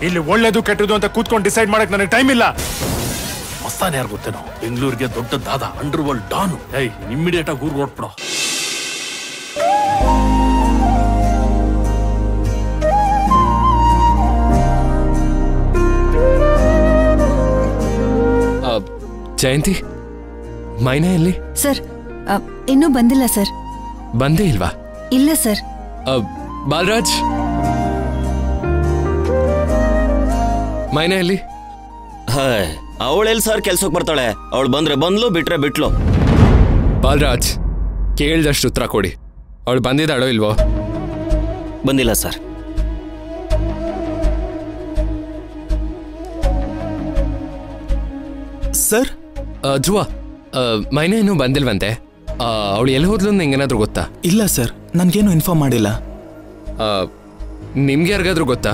ಇಲ್ಲಿ ಒಳ್ಳೇದು ಕೆಟ್ಟದು ಅಂತ ಕೂತ್ಕೊಂಡು ಡಿಸೈಡ್ ಮಾಡಕ್ ನನಗೆ ಟೈಮ್ ಇಲ್ಲ. ಮಸ್ತಾನ್ ಯಾರು ಗೊತ್ತೇನೋ, ಬೆಂಗಳೂರಿಗೆ ದೊಡ್ಡದಾದ ಅಂಡರ್ ವರ್ಲ್ಡ್ ಡಾನು. ಇಮ್ಮಿಡಿಯೇಟ್ ಆಗಿ ಊರ್ಗೆ ಹೊರಟ್ಬಿಡೋ. ಜಯಂತಿ, ಮೈನಾ ಎಲ್ಲಿ? ಸರ್ ಇನ್ನೂ ಬಂದಿಲ್ಲ ಸರ್. ಬಂದೇ ಇಲ್ವಾ? ಇಲ್ಲ ಸರ್. ಬಾಲರಾಜ್, ಮೈನಾ ಎಲ್ಲಿ? ಅವಳೆಲ್ಲಿ ಸರ್ ಕೆಲ್ಸಕ್ಕೆ ಬರ್ತಾಳೆ? ಅವಳು ಬಂದ್ರೆ ಬಂದ್ಲು, ಬಿಟ್ರೆ ಬಿಟ್ಲು. ಬಾಲರಾಜ್, ಕೇಳ್ದಷ್ಟು ಉತ್ತರ ಕೊಡಿ. ಅವಳು ಬಂದಿದ್ದಾಳೋ ಇಲ್ವೋ? ಬಂದಿಲ್ಲ ಸರ್. ಸರ್ ಧ್ರುವ, ಮೈನಾ ಇನ್ನೂ ಬಂದಿಲ್ವಂತೆ. ಅವಳು ಎಲ್ಲಿ ಹೋದ್ಲು ನಿಂಗೇನಾದ್ರೂ ಗೊತ್ತಾ? ಇಲ್ಲ ಸರ್, ನನ್ಗೇನು ಇನ್ಫಾರ್ಮ್ ಮಾಡಿಲ್ಲ. ನಿಮ್ಗೆ ಯಾರಿಗಾದ್ರೂ ಗೊತ್ತಾ?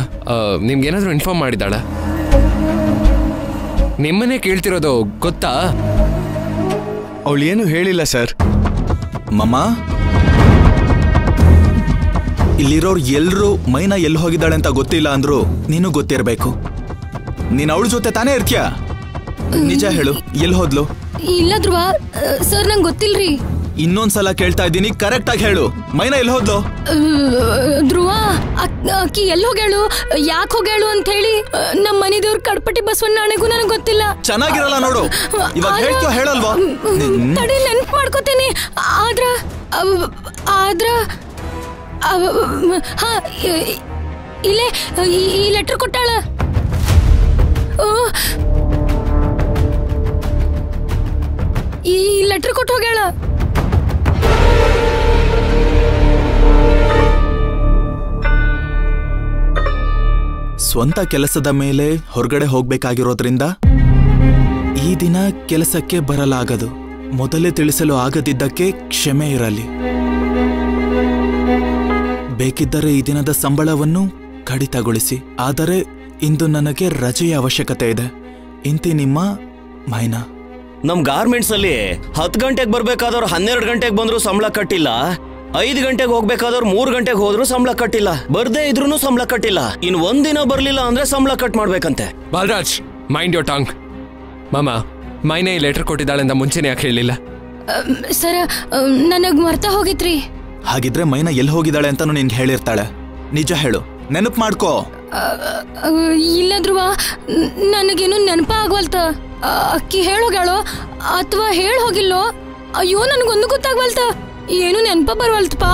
ನಿಮ್ಗೇನಾದ್ರೂ ಇನ್ಫಾರ್ಮ್ ಮಾಡಿದಾಳ? ನಿಮ್ಮನ್ನೇ ಕೇಳ್ತಿರೋದು, ಗೊತ್ತಾ? ಅವಳು ಏನು ಹೇಳಿಲ್ಲ ಸರ್. ಮಮ್ಮ, ಇಲ್ಲಿರೋರು ಎಲ್ರೂ ಮೈನಾ ಎಲ್ಲಿ ಹೋಗಿದ್ದಾಳೆ ಅಂತ ಗೊತ್ತಿಲ್ಲ ಅಂದ್ರು ನೀನು ಗೊತ್ತಿರ್ಬೇಕು. ನೀನ್ ಅವಳ ಜೊತೆ ತಾನೇ ಇರ್ತೀಯ? ನಿಜ ಹೇಳು, ಎಲ್ಲಿ ಹೋದ್ಲು? ಇಲ್ಲ ಧ್ರುವ ಸರ್, ನಂಗೆ ಗೊತ್ತಿಲ್ರಿ. ಇನ್ನೊಂದ್ಸಲ ಕೇಳ್ತಾ ಇದ್ದೀನಿ, ಕರೆಕ್ಟ್ ಆಗಿ ಹೇಳು, ಮೈನಾ ಎಲ್ಲಿ ಹೋದ್ಲು? ಧ್ರುವ, ಅಕ್ಕಿ ಎಲ್ಲಿ ಹೋಗ್ಯಾಳು, ಯಾಕೆ ಹೋಗ್ಯಾಳು ಅಂತ ಹೇಳಿ ನಮ್ಮ ಮನೆದೇವ್ರ ಕಡ್ಪಟ್ಟಿ ಬಸವಣ್ಣನಿಗೂ ನನಗೆ ಗೊತ್ತಿಲ್ಲ. ಚೆನ್ನಾಗಿರಲ್ಲ ನೋಡು, ಇವಾಗ ಹೇಳ್ತೀವ ಹೇಳಲ್ವಾ? ತಡಿ, ನೆನ್ಪು ಮಾಡ್ಕೋತೇನೆ. ಆದ್ರ ಹಾ, ಇಲ್ಲೇ ಈ ಲೆಟರ್ ಕೊಟ್ಟಾಳ. ಈ ಲೆಟರ್ ಕೊಟ್ಟು ಹೋಗ್ಯಾಳ. ಸ್ವಂತ ಕೆಲಸದ ಮೇಲೆ ಹೊರಗಡೆ ಹೋಗ್ಬೇಕಾಗಿರೋದ್ರಿಂದ ಈ ದಿನ ಕೆಲಸಕ್ಕೆ ಬರಲಾಗದು. ಮೊದಲೇ ತಿಳಿಸಲು ಆಗದಿದ್ದಕ್ಕೆ ಕ್ಷಮೆ ಇರಲಿ. ಬೇಕಿದ್ದರೆ ಈ ದಿನದ ಸಂಬಳವನ್ನು ಕಡಿತಗೊಳಿಸಿ. ಆದರೆ ಇಂದು ನನಗೆ ರಜೆಯ ಅವಶ್ಯಕತೆ ಇದೆ. ಇಂತಿ ನಿಮ್ಮ ಮೈನಾ. ನಮ್ ಗಾರ್ಮೆಂಟ್ಸ್ ಅಲ್ಲಿ 10 ಗಂಟೆಗೆ ಬರ್ಬೇಕಾದವ್ರು 12 ಗಂಟೆಗೆ ಬಂದ್ರು ಸಂಬಳ ಕಟ್ಟಿಲ್ಲ. 5 ಗಂಟೆಗೆ ಹೋಗ್ಬೇಕಾದವ್ರು 3 ಗಂಟೆಗೆ ಹೋದ್ರು ಸಂಬಳ ಕಟ್ಟಿಲ್ಲ. ಬರ್ದೇ ಇದ್ರೂ ಸಂಬಳ ಕಟ್ಟಿಲ್ಲ. ಇನ್ ಒಂದಿನ ಬರ್ಲಿಲ್ಲ ಅಂದ್ರೆ ಸಂಬಳ ಕಟ್ ಮಾಡ್ಬೇಕಂತೆ. ಬಾಲರಾಜ್, ಮೈಂಡ್ ಯೋರ್ ಟಾಂಗ್. ಮಾಮ, ಮೈನಾ ಈ ಲೆಟರ್ ಕೊಟ್ಟಿದ್ದಾಳೆ ಅಂತ ಮುಂಚೆನೆ ಯಾಕೆ ಹೇಳಿಲ್ಲ? ಸರ, ನನಗ್ ಮರ್ತ ಹೋಗಿತ್ರಿ. ಹಾಗಿದ್ರೆ ಮೈನಾ ಎಲ್ಲಿ ಹೋಗಿದ್ದಾಳೆ ಅಂತಾನು ನಿನ್ಗೆ ಹೇಳಿರ್ತಾಳೆ. ನಿಜ ಹೇಳು, ನೆನಪು ಮಾಡ್ಕೋ. ಇಲ್ಲ ಧ್ರುವ, ನನಗೇನು ನೆನಪ ಆಗವಲ್ತ. ಅಕ್ಕಿ ಹೇಳೋಗ್ಯಾಳೋ ಅಥವಾ ಹೇಳ ಹೋಗಿಲ್ಲೋ? ಅಯ್ಯೋ, ನನಗೊಂದು ಗೊತ್ತಾಗ್ವಲ್ತ. ಏನು ನೆನಪ ಬರವಲ್ತಪ್ಪ.